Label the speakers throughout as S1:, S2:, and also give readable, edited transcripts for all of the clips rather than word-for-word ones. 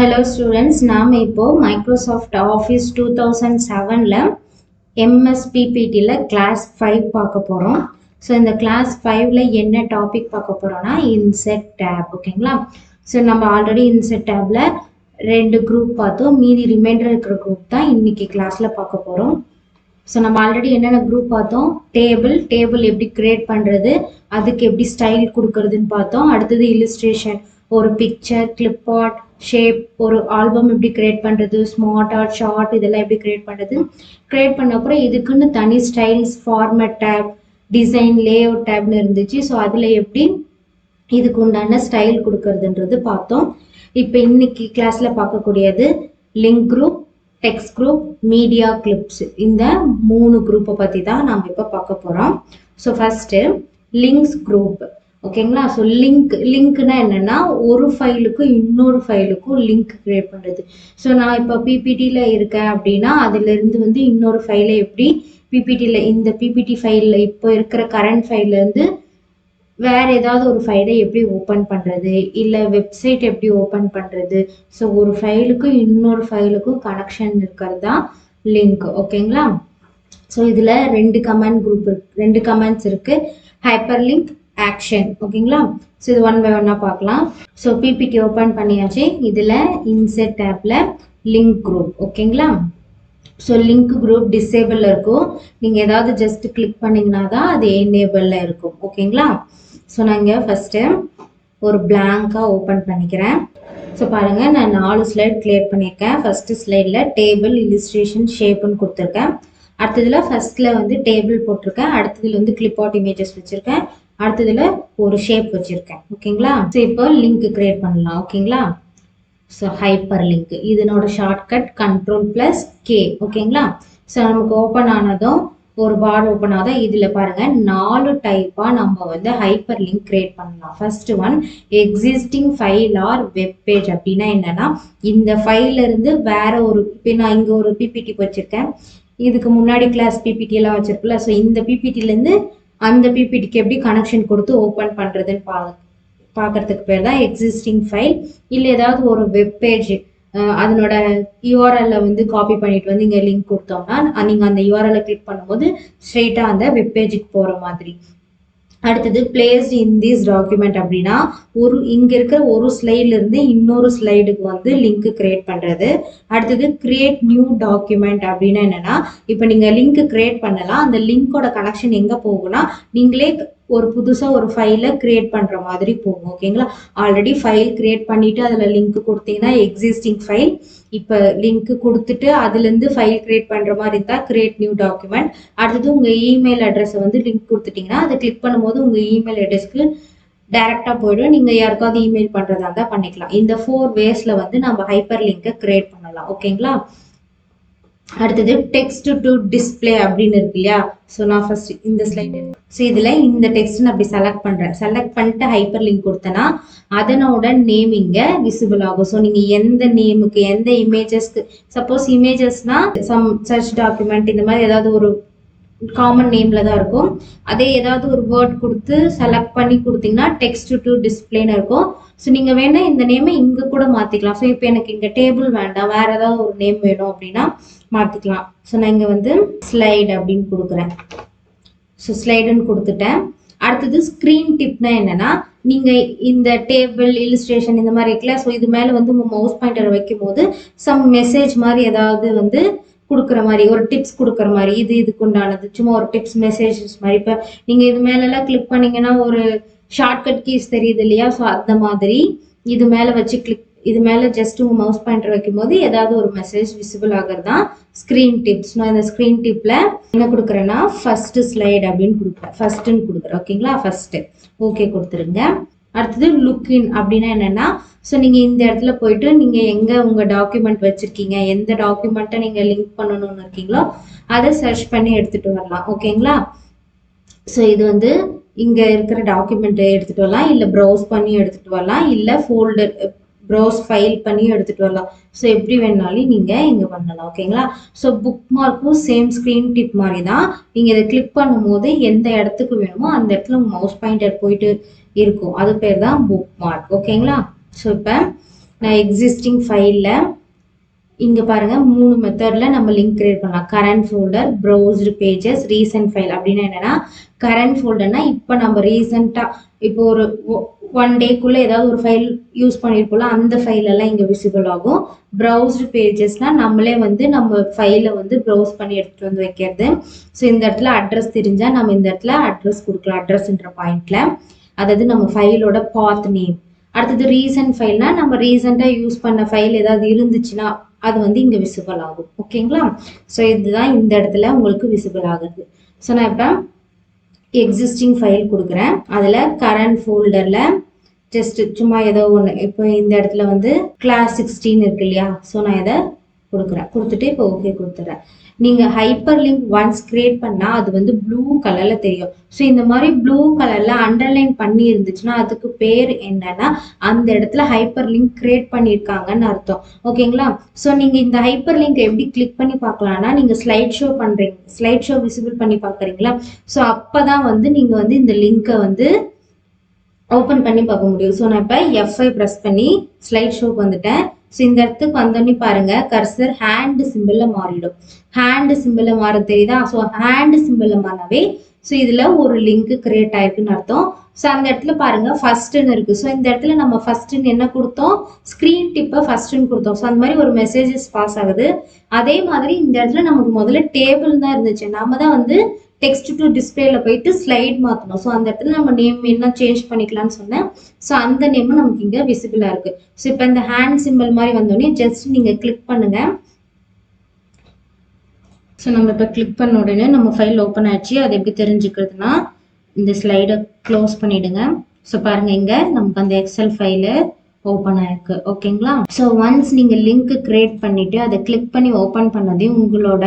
S1: Hello students, நாம் இப்போ Microsoft Office 2007ல MS PPTல class 5 பார்க்க போறோம். ஸோ இந்த class 5ல என்ன டாபிக் பார்க்க போறோம்னா insert tab. ஓகேங்களா? ஸோ நம்ம ஆல்ரெடி insert tabல ரெண்டு குரூப் பார்த்தோம். மீதி ரிமைண்டர் இருக்கிற குரூப் தான் இன்னைக்கு கிளாஸ்ல பார்க்க போறோம். ஸோ நம்ம ஆல்ரெடி என்னென்ன குரூப் பார்த்தோம், டேபிள் எப்படி கிரியேட் பண்ணுறது, அதுக்கு எப்படி ஸ்டைல் கொடுக்கறதுன்னு பார்த்தோம். அடுத்தது இல்லுஸ்ட்ரேஷன், ஒரு பிக்சர், கிளிப் ஆர்ட், ஷேப், ஒரு ஆல்பம் எப்படி கிரியேட் பண்ணுறது, ஸ்மார்ட் ஆர்ட், ஷார்ட், இதெல்லாம் எப்படி கிரியேட் பண்ணுறது. கிரியேட் பண்ண அப்புறம் இதுக்குன்னு தனி styles, format tab, design, layout டேப்னு இருந்துச்சு. ஸோ அதில் எப்படி இதுக்கு உண்டான ஸ்டைல் கொடுக்கறதுன்றது பார்த்தோம். இப்போ இன்னைக்கு கிளாஸில் பார்க்கக்கூடியது link group, text group, media clips, இந்த மூணு குரூப்பை பற்றி தான் நாம் இப்போ பார்க்க போகிறோம். So first links group. ஓகேங்களா? ஸோ லிங்க்னா என்னென்னா ஒரு ஃபைலுக்கும் இன்னொரு ஃபைலுக்கும் லிங்க் கிரியேட் பண்ணுறது. ஸோ நான் இப்போ பிபிடியில் இருக்கேன் அப்படின்னா அதிலிருந்து வந்து இன்னொரு ஃபைலை எப்படி பிபிடியில், இந்த பிபிடி ஃபைலில் இப்போ இருக்கிற கரண்ட் ஃபைல்லேருந்து வேற ஏதாவது ஒரு ஃபைலை எப்படி ஓப்பன் பண்ணுறது, இல்லை வெப்சைட் எப்படி ஓப்பன் பண்ணுறது. ஸோ ஒரு ஃபைலுக்கும் இன்னொரு ஃபைலுக்கும் கனெக்ஷன் இருக்கிறது தான் லிங்க். ஓகேங்களா? ஸோ இதில் ரெண்டு கமெண்ட்ஸ் இருக்குது, ஹைப்பர் லிங்க், ஆக்ஷன். ஓகேங்களா? ஸோ இது ஒன் பை ஒன்னாக பார்க்கலாம். ஸோ பிபிடி ஓப்பன் பண்ணியாச்சு. இதில் இன்செர்ட் டேப்பில் லிங்க் குரூப். ஓகேங்களா? ஸோ லிங்க் குரூப் டிசேபிளில் இருக்கும். நீங்கள் ஏதாவது ஜஸ்ட் கிளிக் பண்ணிங்கன்னா தான் அது எனேபிளில் இருக்கும். ஓகேங்களா? ஸோ நான் இங்கே ஃபஸ்ட்டு ஒரு பிளாங்காக ஓப்பன் பண்ணிக்கிறேன். ஸோ பாருங்கள், நான் 4 ஸ்லைட் கிளியர் பண்ணியிருக்கேன். ஃபஸ்ட்டு ஸ்லைடில் டேபிள், இல்லுஸ்ட்ரேஷன், ஷேப்புன்னு கொடுத்துருக்கேன். அடுத்ததில் ஃபஸ்ட்டில் வந்து டேபிள் போட்டிருக்கேன். அடுத்ததில் வந்து கிளிப் ஆர்ட் இமேஜஸ் வச்சுருக்கேன். அடுத்ததில் ஒரு ஷேப் வச்சுருக்கேன். ஓகேங்களா? ஸோ இப்போ லிங்க் கிரியேட் பண்ணலாம். ஓகேங்களா? ஸோ ஹைப்பர் லிங்க், இதனோட ஷார்ட்கட் Ctrl+K. ஓகேங்களா? ஸோ நமக்கு ஓப்பன் ஆனதும் ஒரு பார் ஓப்பன் ஆகுது. இதில் பாருங்கள் 4 டைப்பாக நம்ம வந்து ஹைப்பர் லிங்க் கிரியேட் பண்ணலாம். First one existing file R web page. அப்படின்னா என்னன்னா, இந்த ஃபைல்லேருந்து வேற ஒரு, இப்போ நான் இங்கே ஒரு பிபிடி வச்சுருக்கேன், இதுக்கு முன்னாடி கிளாஸ் பிபிடி எல்லாம் வச்சிருக்குல்ல. ஸோ இந்த பிபிடிலேருந்து அந்த பிபிடிக்கு எப்படி கனெக்ஷன் கொடுத்து ஓப்பன் பண்ணுறதுன்னு பார்க்கறதுக்கு பேர் தான் எக்ஸிஸ்டிங் ஃபைல். இல்லை ஏதாவது ஒரு வெப் பேஜ் அதனோட யூஆர்எல்ல வந்து காப்பி பண்ணிட்டு வந்து இங்கே லிங்க் கொடுத்தோம்னா நீங்கள் அந்த யூஆர்எல்ல கிளிக் பண்ணும்போது ஸ்ட்ரெயிட்டாக அந்த வெப் பேஜுக்கு போகிற மாதிரி. அடுத்தது பிளேஸ்ட் இன் திஸ் டாக்குமெண்ட். அப்படின்னா இங்கே இருக்கிற ஒரு ஸ்லைட்லேருந்து இன்னொரு ஸ்லைடுக்கு வந்து லிங்க் கிரியேட் பண்ணுறது. அடுத்தது கிரியேட் நியூ டாக்குமெண்ட். அப்படின்னா என்னென்னா, இப்போ நீங்கள் லிங்க் கிரியேட் பண்ணலாம், அந்த லிங்கோட கனெக்ஷன் எங்கே போகும்னா நீங்களே ஒரு புதுசாக ஒரு ஃபைலை கிரியேட் பண்ணுற மாதிரி போகும். ஓகேங்களா? ஆல்ரெடி ஃபைல் கிரியேட் பண்ணிவிட்டு அதில் லிங்க் கொடுத்தீங்கன்னா எக்ஸிஸ்டிங் ஃபைல். இப்போ லிங்க் கொடுத்துட்டு அதுலேருந்து ஃபைல் கிரியேட் பண்ணுற மாதிரி இருந்தால் கிரியேட் நியூ டாக்குமெண்ட். அடுத்தது உங்கள் இமெயில் அட்ரஸை வந்து லிங்க் கொடுத்துட்டிங்கன்னா அதை கிளிக் பண்ணும்போது உங்கள் இமெயில் அட்ரஸ்க்கு டைரெக்டாக போய்டும். நீங்கள் யாருக்காவது இமெயில் பண்ணுறதா இருந்தால் பண்ணிக்கலாம். இந்த 4 வேஸில் வந்து நம்ம ஹைப்பர் லிங்கை கிரியேட் பண்ணலாம். ஓகேங்களா? அடுத்தது டெக்ஸ்ட் டு டிஸ்பிளே அப்படின்னு இருக்கு இல்லையா? ஸோ நான் ஃபர்ஸ்ட் இந்த ஸ்லைட், ஸோ இதில் இந்த டெக்ஸ்ட் நான் அப்படி செலக்ட் பண்ணுறேன். செலக்ட் பண்ணிட்டு ஹைப்பர் லிங்க் கொடுத்தேன்னா அதனோட நேம் இங்கே விசிபிள் ஆகும். ஸோ நீங்கள் எந்த நேமுக்கு, எந்த இமேஜஸ்க்கு, சப்போஸ் இமேஜஸ்னா சம் சர்ச் டாக்குமெண்ட் இந்த மாதிரி ஏதாவது ஒரு காமன் நேம்ல தான் இருக்கும். அதே ஏதாவது ஒரு வேர்ட் கொடுத்து செலக்ட் பண்ணி கொடுத்தீங்கன்னா டெக்ஸ்ட் டு டிஸ்பிளேன்னு இருக்கும். ஸோ நீங்கள் வேணா இந்த நேமை இங்கே கூட மாற்றிக்கலாம். ஸோ இப்போ எனக்கு இங்கே டேபிள் வேண்டாம், வேற ஏதாவது ஒரு நேம் வேணும் அப்படின்னா மாற்றிக்கலாம். ஸோ நான் இங்கே வந்து ஸ்லைடு அப்படின்னு கொடுக்குறேன். ஸோ ஸ்லைடுன்னு கொடுத்துட்டேன். அடுத்தது ஸ்க்ரீன் டிப்னா என்னன்னா, நீங்கள் இந்த டேபிள், இல்லுஸ்ட்ரேஷன் இந்த மாதிரி இருக்குல்ல, ஸோ இது மேலே வந்து உங்கள் மவுஸ் பாயிண்டரை வைக்கும் போது சம் மெசேஜ் மாதிரி ஏதாவது வந்து கொடுக்குற மாதிரி, ஒரு டிப்ஸ் கொடுக்குற மாதிரி, இதுக்கு உண்டானது சும்மா ஒரு டிப்ஸ் மெசேஜஸ் மாதிரி. இப்போ நீங்கள் இது மேலெல்லாம் கிளிக் பண்ணீங்கன்னா ஒரு ஷார்ட்கட் கீஸ் தெரியுது இல்லையா? ஸோ அந்த மாதிரி இது மேலே வச்சு இது மேலே ஜஸ்ட் உங்கள் மவுஸ் பாயிண்டர் வைக்கும் போது ஏதாவது ஒரு மெசேஜ் விசிபிள் ஆகிறது தான் ஸ்க்ரீன் டிப்ஸ். நான் இந்த ஸ்க்ரீன் டிப்பில் என்ன கொடுக்குறேன்னா ஃபர்ஸ்ட் ஸ்லைடு அப்படின்னு கொடுக்குறேன், ஃபர்ஸ்ட்டுன்னு கொடுக்குறேன். ஓகேங்களா? ஃபர்ஸ்ட்டு ஓகே கொடுத்துருங்க. அடுத்தது லுக்இன் அப்படின்னா என்னென்னா, ஸோ நீங்கள் இந்த இடத்துல போயிட்டு நீங்கள் எங்கே உங்கள் டாக்குமெண்ட் வச்சுருக்கீங்க, எந்த டாக்குமெண்ட்டை நீங்கள் லிங்க் பண்ணணும்னு இருக்கீங்களோ அதை சர்ச் பண்ணி எடுத்துகிட்டு வரலாம். ஓகேங்களா? ஸோ இது வந்து இங்கே இருக்கிற டாக்குமெண்ட்டை எடுத்துகிட்டு வரலாம், இல்லை ப்ரௌஸ் பண்ணி எடுத்துகிட்டு வரலாம், இல்லை ஃபோல்டர் ப்ரௌஸ் ஃபைல் பண்ணி எடுத்துகிட்டு வரலாம். ஸோ எப்படி வேணாலும் நீங்கள் இங்கே பண்ணலாம். ஓகேங்களா? ஸோ புக் மார்க்கும் சேம் ஸ்க்ரீன் டிப் மாதிரி தான். நீங்கள் இதை கிளிக் பண்ணும்போது எந்த இடத்துக்கு வேணுமோ அந்த இடத்துல உங்கள் மவுஸ் பாயிண்டர் போயிட்டு இருக்கும். அது பேர் தான் புக் மார்க். ஓகேங்களா? ஸோ இப்போ நான் எக்ஸிஸ்டிங் ஃபைலில் இங்கே பாருங்கள் 3 மெத்தடில் நம்ம லிங்க் கிரியேட் பண்ணலாம். Current folder, browsed pages, recent file. அப்படின்னா என்னென்னா கரண்ட் ஃபோல்டர்னா இப்போ நம்ம ரீசெண்டாக இப்போ ஒரு 1 டேக்குள்ளே ஏதாவது ஒரு ஃபைல் யூஸ் பண்ணியிருக்கோம்ல, அந்த ஃபைலெல்லாம் இங்கே விசிபிள் ஆகும். ப்ரௌஸ்டு பேஜஸ்னால் நம்மளே வந்து நம்ம ஃபைலை வந்து ப்ரௌஸ் பண்ணி எடுத்துகிட்டு வந்து வைக்கிறது. ஸோ இந்த இடத்துல அட்ரஸ் தெரிஞ்சால் நம்ம இந்த இடத்துல அட்ரஸ் கொடுக்கலாம். அட்ரஸ்ன்ற பாயிண்டில் அதாவது நம்ம ஃபைலோட பாத் நேம். அடுத்தது ரீசன்ட் ஃபைல்னா நம்ம ரீசெண்டாக யூஸ் பண்ண ஃபைல் ஏதாவது இருந்துச்சுன்னா அது வந்து இங்கே விசிபிள் ஆகும். ஓகேங்களா? ஸோ இதுதான் இந்த இடத்துல உங்களுக்கு விசிபிள் ஆகுது. ஸோ நான் இப்போ எக்ஸிஸ்டிங் ஃபைல் கொடுக்குறேன். அதில் கரண்ட் ஃபோல்டரில் ஜஸ்ட் சும்மா ஏதோ ஒன்று, இப்போ இந்த இடத்துல வந்து கிளாஸ் 16 இருக்கு இல்லையா? ஸோ நான் இதை கொடுத்துட்டு இப்போ ஓகே கொடுத்துட்றேன். நீங்கள் ஹைப்பர் லிங்க் ஒன்ஸ் கிரியேட் பண்ணால் அது வந்து ப்ளூ கலரில் தெரியும். ஸோ இந்த மாதிரி ப்ளூ கலரில் அண்டர்லைன் பண்ணி இருந்துச்சுன்னா அதுக்கு பேர் என்னன்னா அந்த இடத்துல ஹைப்பர் லிங்க் கிரியேட் பண்ணியிருக்காங்கன்னு அர்த்தம். ஓகேங்களா? ஸோ நீங்கள் இந்த ஹைப்பர் லிங்க் எப்படி கிளிக் பண்ணி பார்க்கலாம்னா, நீங்கள் ஸ்லைட் ஷோ பண்ணுறீங்க, ஸ்லைட் ஷோ விசிபிள் பண்ணி பார்க்குறீங்களா? ஸோ அப்போ தான் வந்து நீங்கள் வந்து இந்த லிங்க்கை வந்து ஓப்பன் பண்ணி பார்க்க முடியும். ஸோ நான் இப்போ F5 ப்ரெஸ் பண்ணி ஸ்லைட் ஷோக்கு வந்துட்டேன். ஸோ இந்த இடத்துக்கு வந்தோடனே பாருங்க கர்சர் ஹேண்ட் சிம்பிள்ல மாறிடும். ஹேண்ட் சிம்பிள்ல மாற தெரியுதா? ஸோ ஹேண்ட் சிம்பிள்ல மாறவே ஸோ இதுல ஒரு லிங்க் கிரியேட் ஆயிருக்குன்னு அர்த்தம். ஸோ அந்த இடத்துல பாருங்க ஃபர்ஸ்ட்னு இருக்கு. ஸோ இந்த இடத்துல நம்ம ஃபர்ஸ்ட்னு என்ன கொடுத்தோம்? ஸ்கிரீன் டிப்பை ஃபர்ஸ்ட்னு கொடுத்தோம். ஸோ அந்த மாதிரி ஒரு மெசேஜஸ் பாஸ் ஆகுது. அதே மாதிரி இந்த இடத்துல நமக்கு முதல்ல டேபிள் தான் இருந்துச்சு. நாம தான் வந்து டெக்ஸ்ட் டு டிஸ்பிளேல போயிட்டு ஸ்லைட் மாற்றணும். ஸோ அந்த இடத்துல நம்ம நேம் என்ன சேஞ்ச் பண்ணிக்கலாம்னு சொன்னேன். ஸோ அந்த நேமும் நமக்கு இங்கே விசிபிளாக இருக்கு. ஸோ இப்போ இந்த ஹேண்ட் சிம்பிள் மாதிரி வந்தோடனே ஜஸ்ட் நீங்கள் கிளிக் பண்ணுங்க. ஸோ நம்ம இப்போ கிளிக் பண்ண உடனே நம்ம ஃபைல் ஓப்பன் ஆயிடுச்சு. அது எப்படி தெரிஞ்சுக்கிறதுனா இந்த ஸ்லைடை க்ளோஸ் பண்ணிடுங்க. ஸோ பாருங்க இங்கே நமக்கு அந்த எக்ஸல் ஃபைலு ஓப்பன் ஆயிருக்கு. ஓகேங்களா? ஸோ ஒன்ஸ் நீங்கள் லிங்க் கிரியேட் பண்ணிட்டு அதை கிளிக் பண்ணி ஓப்பன் பண்ணதே உங்களோட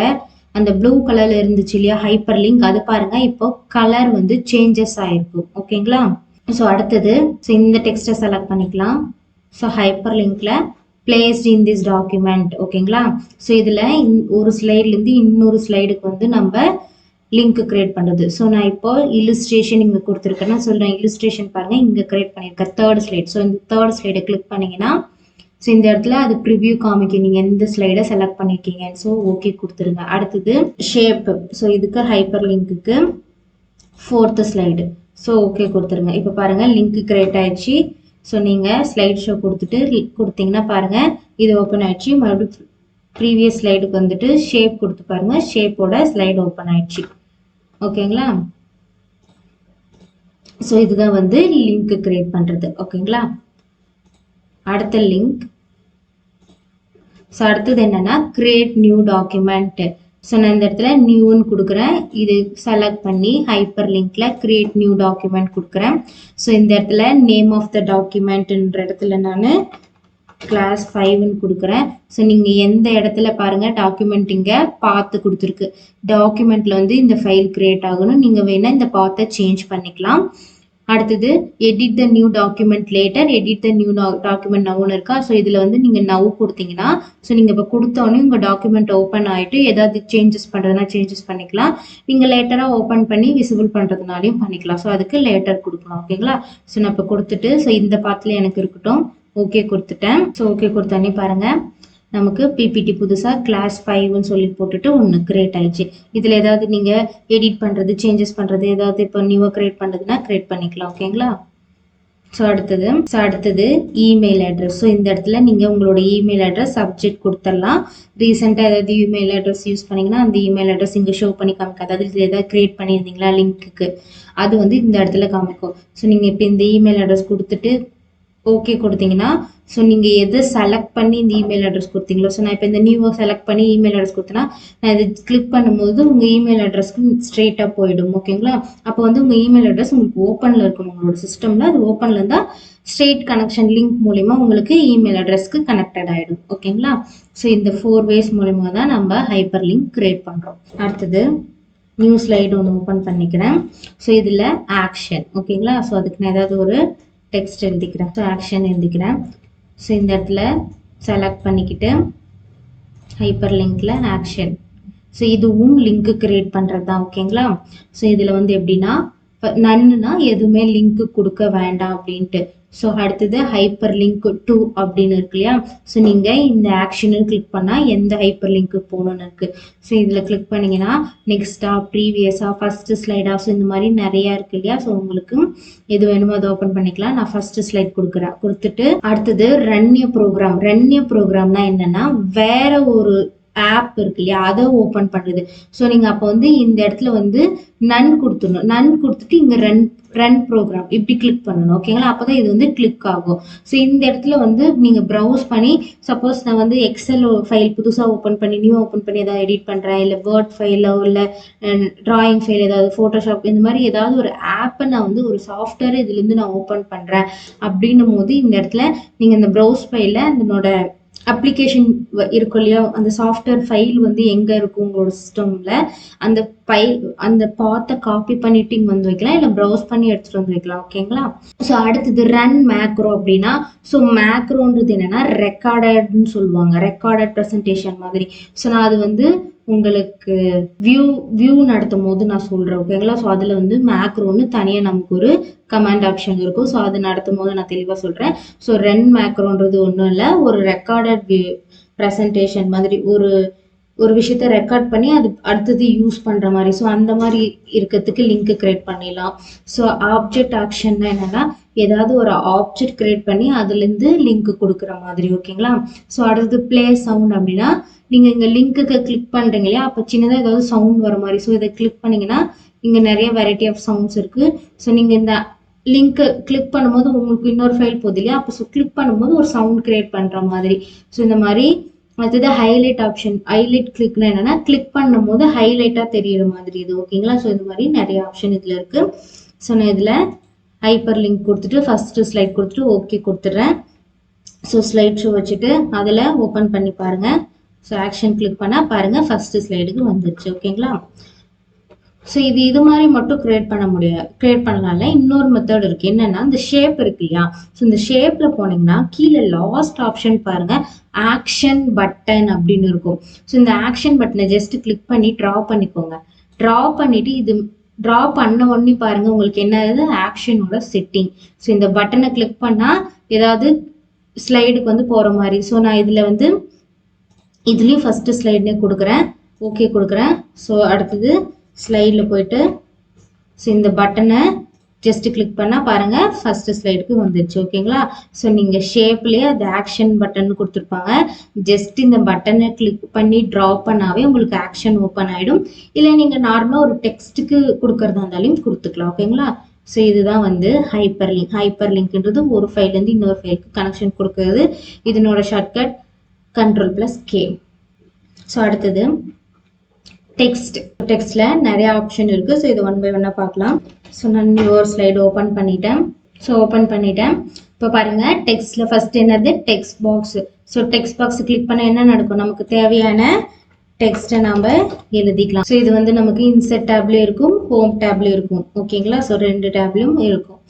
S1: அந்த ப்ளூ கலர்ல இருந்துச்சு இல்லையா ஹைப்பர் லிங்க், அது பாருங்க இப்போ கலர் வந்து சேஞ்சஸ் ஆயிருக்கு. ஓகேங்களா? ஸோ அடுத்தது ஸோ இந்த டெக்ஸ்ட்டை செலக்ட் பண்ணிக்கலாம். ஸோ ஹைப்பர் லிங்க்ல பிளேஸ்ட் இன் திஸ் டாக்குமெண்ட். ஓகேங்களா? ஸோ இதுல ஒரு ஸ்லைட்லேருந்து இன்னொரு ஸ்லைடுக்கு வந்து நம்ம லிங்க் கிரியேட் பண்ணுறது. ஸோ நான் இப்போ இல்லுஸ்ட்ரேஷன் இங்கே கொடுத்துருக்கேன்னா சொல்றேன். இல்லுஸ்ட்ரேஷன் பாருங்க இங்கே கிரியேட் பண்ணியிருக்கேன், 3rd ஸ்லைட். ஸோ இந்த 3rd ஸ்லைடை கிளிக் பண்ணீங்கன்னா ஸோ இந்த இடத்துல அது ப்ரிவியூ காமிக்க நீங்கள் எந்த ஸ்லைடை செலக்ட் பண்ணியிருக்கீங்க. ஸோ ஓகே கொடுத்துருங்க. அடுத்தது ஷேப். ஸோ இதுக்கு ஹைப்பர் லிங்க்குக்கு 4th ஸ்லைடு. ஸோ ஓகே கொடுத்துருங்க. இப்போ பாருங்கள் லிங்க் கிரியேட் ஆயிடுச்சு. ஸோ நீங்கள் ஸ்லைட் ஷோ கொடுத்தீங்கன்னா பாருங்கள் இது ஓப்பன் ஆயிடுச்சு. மறுபடியும் ப்ரீவியஸ் ஸ்லைடுக்கு வந்துட்டு ஷேப் கொடுத்து பாருங்கள், ஷேப்போட ஸ்லைடு ஓப்பன் ஆயிடுச்சு. ஓகேங்களா? ஸோ இதுதான் வந்து லிங்க் கிரியேட் பண்ணுறது. ஓகேங்களா? அடுத்த லிங்க். ஸோ அடுத்தது என்னன்னா கிரியேட் நியூ டாக்குமெண்ட். ஸோ நான் இந்த இடத்துல நியூன்னு கொடுக்குறேன். இது செலக்ட் பண்ணி ஹைப்பர் லிங்க்ல கிரியேட் நியூ டாக்குமெண்ட் கொடுக்குறேன். ஸோ இந்த இடத்துல நேம் ஆஃப் த டாக்குமெண்ட்ன்ற இடத்துல நான் கிளாஸ் 5ன்னு கொடுக்குறேன். ஸோ நீங்கள் எந்த இடத்துல பாருங்க டாக்குமெண்ட் இங்கே பார்த்து கொடுத்துருக்கு. டாக்குமெண்ட்ல வந்து இந்த ஃபைல் கிரியேட் ஆகணும். நீங்கள் வேணா இந்த பார்த்தை சேஞ்ச் பண்ணிக்கலாம். அடுத்தது edit the new document later, edit the new document நவுன்னு இருக்கா. ஸோ இதில் வந்து நீங்கள் நவ் கொடுத்தீங்கன்னா ஸோ நீங்கள் இப்போ கொடுத்தோன்னே உங்கள் டாக்குமெண்ட் ஓப்பன் ஆகிட்டு ஏதாவது சேஞ்சஸ் பண்ணுறதுனா சேஞ்சஸ் பண்ணிக்கலாம். நீங்கள் லேட்டராக ஓப்பன் பண்ணி விசிபிள் பண்ணுறதுனாலையும் பண்ணிக்கலாம். ஸோ அதுக்கு லேட்டர் கொடுக்கலாம். ஓகேங்களா? ஸோ நான் இப்போ கொடுத்துட்டு ஸோ இந்த பாத்தில் எனக்கு இருக்கட்டும். ஓகே கொடுத்துட்டேன். ஸோ ஓகே கொடுத்தோன்னே பாருங்கள் நமக்கு பிபிடி புதுசாக கிளாஸ் 5ன்னு சொல்லி போட்டுட்டு ஒன்று கிரியேட் ஆயிடுச்சு. இதில் ஏதாவது நீங்கள் எடிட் பண்ணுறது சேஞ்சஸ் பண்ணுறது ஏதாவது இப்போ நியூவாக கிரியேட் பண்ணுறதுனா கிரியேட் பண்ணிக்கலாம். ஓகேங்களா? ஸோ அடுத்தது இமெயில் அட்ரஸ். ஸோ இந்த இடத்துல நீங்கள் உங்களோட இமெயில் அட்ரஸ் சப்ஜெக்ட் கொடுத்துடலாம். ரீசெண்டாக ஏதாவது இமெயில் அட்ரஸ் யூஸ் பண்ணிங்கன்னா அந்த இமெயில் அட்ரஸ் இங்கே ஷோ பண்ணி காமிக்கும். அதாவது இது ஏதாவது கிரியேட் பண்ணியிருந்தீங்களா லிங்க்குக்கு அது வந்து இந்த இடத்துல காமிக்கும். ஸோ நீங்கள் இப்போ இந்த இமெயில் அட்ரஸ் கொடுத்துட்டு ஓகே கொடுத்தீங்கன்னா ஸோ நீங்கள் எதை செலக்ட் பண்ணி இந்த இமெயில் அட்ரஸ் கொடுத்தீங்களோ ஸோ நான் இப்போ இந்த நியூவாக செலக்ட் பண்ணி இமெயில் அட்ரஸ் கொடுத்தேன்னா நான் இதை கிளிக் பண்ணும்போது உங்கள் இமெயில் அட்ரஸ்க்கு ஸ்ட்ரெயிட்டாக போயிடும். ஓகேங்களா? அப்போ வந்து உங்கள் இமெயில் அட்ரஸ் உங்களுக்கு ஓப்பனில் இருக்கணும். உங்களோட சிஸ்டமில் அது ஓப்பனில் இருந்தால் ஸ்ட்ரெயிட் கனெக்ஷன் லிங்க் மூலிமா உங்களுக்கு இமெயில் அட்ரஸ்க்கு கனெக்டட் ஆகிடும். ஓகேங்களா? ஸோ இந்த 4 ways மூலிமா தான் நம்ம ஹைப்பர் லிங்க் கிரியேட் பண்ணுறோம். அடுத்தது நியூ ஸ்லைடு ஒன்று ஓப்பன் பண்ணிக்கிறேன். ஸோ இதில் ஆக்ஷன். ஓகேங்களா? ஸோ அதுக்கு நான் ஏதாவது ஒரு டெக்ஸ்ட் எழுதிக்கிறேன். ஸோ ஆக்ஷன் எழுதிக்கிறேன். ஸோ இந்த இடத்துல செலக்ட் பண்ணிக்கிட்டு ஹைப்பர் லிங்க்ல ஆக்ஷன். ஸோ இதுவும் லிங்க் கிரியேட் பண்ணுறது தான். ஓகேங்களா? ஸோ இதில் வந்து எப்படின்னா நன்னுனா எதுவுமே லிங்க் கொடுக்க வேண்டாம் அப்படின்ட்டு. ஸோ அடுத்தது ஹைப்பர் லிங்க் டு அப்படின்னு இருக்கு இல்லையா. ஸோ நீங்கள் இந்த ஆக்ஷனு கிளிக் பண்ணால் எந்த ஹைப்பர் லிங்க்கு போகணுன்னு இருக்குது. ஸோ இதில் கிளிக் பண்ணிங்கன்னா நெக்ஸ்டா ப்ரீவியஸாக ஃபஸ்ட்டு ஸ்லைடாக ஸோ இந்த மாதிரி நிறையா இருக்கு இல்லையா. ஸோ உங்களுக்கு எது வேணுமோ அதை ஓப்பன் பண்ணிக்கலாம். நான் ஃபஸ்ட்டு ஸ்லைட் கொடுத்துட்டு அடுத்தது ரன்னிய ப்ரோக்ராம்னா என்னென்னா வேற ஒரு ஆப் இருக்கு இல்லையா, அதை ஓப்பன் பண்ணுறது. ஸோ நீங்கள் அப்போ வந்து இந்த இடத்துல வந்து நன் கொடுத்துடணும். நன் கொடுத்துட்டு இங்கே ரன் ப்ரோக்ராம் இப்படி கிளிக் பண்ணணும். ஓகேங்களா, அப்போ தான் இது வந்து கிளிக் ஆகும். ஸோ இந்த இடத்துல வந்து நீங்கள் ப்ரௌஸ் பண்ணி சப்போஸ் நான் வந்து எக்ஸல் ஃபைல் புதுசாக ஓப்பன் பண்ணி நியூ ஓப்பன் பண்ணி ஏதாவது எடிட் பண்ணுறேன், இல்லை வேர்ட் ஃபைலோ இல்லை ட்ராயிங் ஃபைல் ஏதாவது ஃபோட்டோஷாப் இந்த மாதிரி ஏதாவது ஒரு ஆப்பை நான் வந்து ஒரு சாஃப்ட்வேர் இதுலேருந்து நான் ஓப்பன் பண்ணுறேன் அப்படின்னும் போது இந்த இடத்துல நீங்கள் இந்த ப்ரௌஸ் ஃபைலில் அதனோட அப்ளிகேஷன் இருக்கும் இல்லையா, அந்த சாஃப்ட்வேர் ஃபைல் வந்து எங்கே இருக்கும் உங்களோட சிஸ்டமில், அந்த ஃபைல் அந்த பாத்தை காப்பி பண்ணிட்டு இங்கே வந்து வைக்கலாம், இல்லை ப்ரௌஸ் பண்ணி எடுத்துகிட்டு வந்து வைக்கலாம். ஓகேங்களா. ஸோ அடுத்தது ரன் மேக்ரோ அப்படின்னா, ஸோ மேக்ரோன்றது என்னென்னா ரெக்கார்டட்னு சொல்லுவாங்க, ரெக்கார்டட் ப்ரெசன்டேஷன் மாதிரி. ஸோ நான் அது வந்து உங்களுக்கு வியூ நடத்தும் போது நான் சொல்கிறேன். ஓகேங்களா. ஸோ அதில் வந்து மேக்ரோன்னு தனியாக நமக்கு ஒரு கமாண்ட் ஆப்ஷன் இருக்கும். ஸோ அது நடத்தும் போது நான் தெளிவாக சொல்கிறேன். ஸோ ரன் மேக்ரோன்றது ஒன்றும் இல்லை, ஒரு ரெக்கார்டட் ப்ரெசன்டேஷன் மாதிரி ஒரு விஷயத்த ரெக்கார்ட் பண்ணி அது அடுத்தது யூஸ் பண்ணுற மாதிரி. ஸோ அந்த மாதிரி இருக்கிறதுக்கு லிங்க் கிரியேட் பண்ணிடலாம். ஸோ ஆப்ஜெக்ட் ஆக்ஷன்னா என்னென்னா ஏதாவது ஒரு ஆப்ஜெக்ட் கிரியேட் பண்ணி அதுலேருந்து லிங்க் கொடுக்குற மாதிரி. ஓகேங்களா. ஸோ அடுத்தது ப்ளே சவுண்ட் அப்படின்னா நீங்கள் இங்கே லிங்க்குக்கு கிளிக் பண்ணுறீங்க இல்லையா, அப்போ சின்னதாக ஏதாவது சவுண்ட் வர மாதிரி. ஸோ இதை கிளிக் பண்ணிங்கன்னா இங்கே நிறைய வெரைட்டி ஆஃப் சவுண்ட்ஸ் இருக்குது. ஸோ நீங்கள் இந்த லிங்க்கு கிளிக் பண்ணும்போது உங்களுக்கு இன்னொரு ஃபைல் போகுது இல்லையா, அப்போ ஸோ கிளிக் பண்ணும்போது ஒரு சவுண்ட் கிரியேட் பண்ணுற மாதிரி. ஸோ இந்த மாதிரி அடுத்தது ஹைலைட் ஆப்ஷன். ஹைலைட் கிளிக்னா என்னென்னா கிளிக் பண்ணும் போது ஹைலைட்டாக தெரியுற மாதிரி இது. ஓகேங்களா. ஸோ இந்த மாதிரி நிறைய ஆப்ஷன் இதில் இருக்குது. ஸோ நான் இதில் ஹைப்பர் லிங்க் கொடுத்துட்டு ஃபஸ்ட்டு ஸ்லைட் கொடுத்துட்டு ஓகே கொடுத்துட்றேன். ஸோ ஸ்லைட் ஷோ வச்சுட்டு அதில் ஓப்பன் பண்ணி பாருங்கள். ஸோ ஆக்ஷன் கிளிக் பண்ணால் பாருங்கள் ஃபஸ்ட்டு ஸ்லைடுக்கு வந்துடுச்சு. ஓகேங்களா. ஸோ இது மாதிரி மட்டும் கிரியேட் பண்ணலாம்ல. இன்னொரு மெத்தட் இருக்குது. என்னென்னா இந்த ஷேப் இருக்கு இல்லையா, ஸோ இந்த ஷேப்பில் போனீங்கன்னா கீழே லாஸ்ட் ஆப்ஷன் பாருங்கள், ஆக்ஷன் பட்டன் அப்படின்னு இருக்கும். ஸோ இந்த ஆக்ஷன் பட்டனை ஜஸ்ட் கிளிக் பண்ணி ட்ரா பண்ணிக்கோங்க. ட்ரா பண்ணிவிட்டு இது ட்ரா பண்ண உடனே பாருங்கள் உங்களுக்கு என்ன ஆக்ஷனோட செட்டிங். ஸோ இந்த பட்டனை கிளிக் பண்ணால் ஏதாவது ஸ்லைடுக்கு வந்து போகிற மாதிரி. ஸோ நான் இதில் வந்து இதுலேயும் ஃபஸ்ட்டு ஸ்லைட்னே கொடுக்குறேன், ஓகே கொடுக்குறேன். ஸோ அடுத்தது ஸ்லைடில் போயிட்டு ஸோ இந்த பட்டனை ஜஸ்ட் கிளிக் பண்ணால் பாருங்கள் ஃபஸ்ட்டு ஸ்லைடுக்கு வந்துடுச்சு. ஓகேங்களா. ஸோ நீங்கள் ஷேப்லேயே அது ஆக்ஷன் பட்டன் கொடுத்துருப்பாங்க. ஜஸ்ட் இந்த பட்டனை கிளிக் பண்ணி ட்ரா பண்ணாவே உங்களுக்கு ஆக்ஷன் ஓப்பன் ஆகிடும். இல்லை நீங்கள் நார்மலாக ஒரு டெக்ஸ்ட்டுக்கு கொடுக்குறதா இருந்தாலும் கொடுத்துக்கலாம். ஓகேங்களா. ஸோ இதுதான் வந்து ஹைப்பர் லிங்க்ன்றது ஒரு ஃபைல்லேருந்து இன்னொரு ஃபைலுக்கு கனெக்ஷன் கொடுக்குறது. இதனோட ஷார்ட்கட் Ctrl+K. ஸோ அடுத்தது டெக்ஸ்ட்டில் நிறைய ஆப்ஷன் இருக்குது. ஸோ இது ஒன் பை ஒன்னாக பார்க்கலாம். ஸோ நான் ஒரு ஸ்லைடு ஓப்பன் பண்ணிட்டேன். இப்போ பாருங்கள் டெக்ஸ்ட்டில் ஃபஸ்ட் என்னது text box. So text box click பண்ண என்ன நடக்கும், நமக்கு தேவையான டெக்ஸ்ட்டை நாம் எழுதிக்கலாம். ஸோ இது வந்து நமக்கு இன்சர்ட் டேப்லேயும் இருக்கும், ஹோம் டேப்லேயும் இருக்கும். ஓகேங்களா. ஸோ 2 டேப்லையும் இருக்கும்.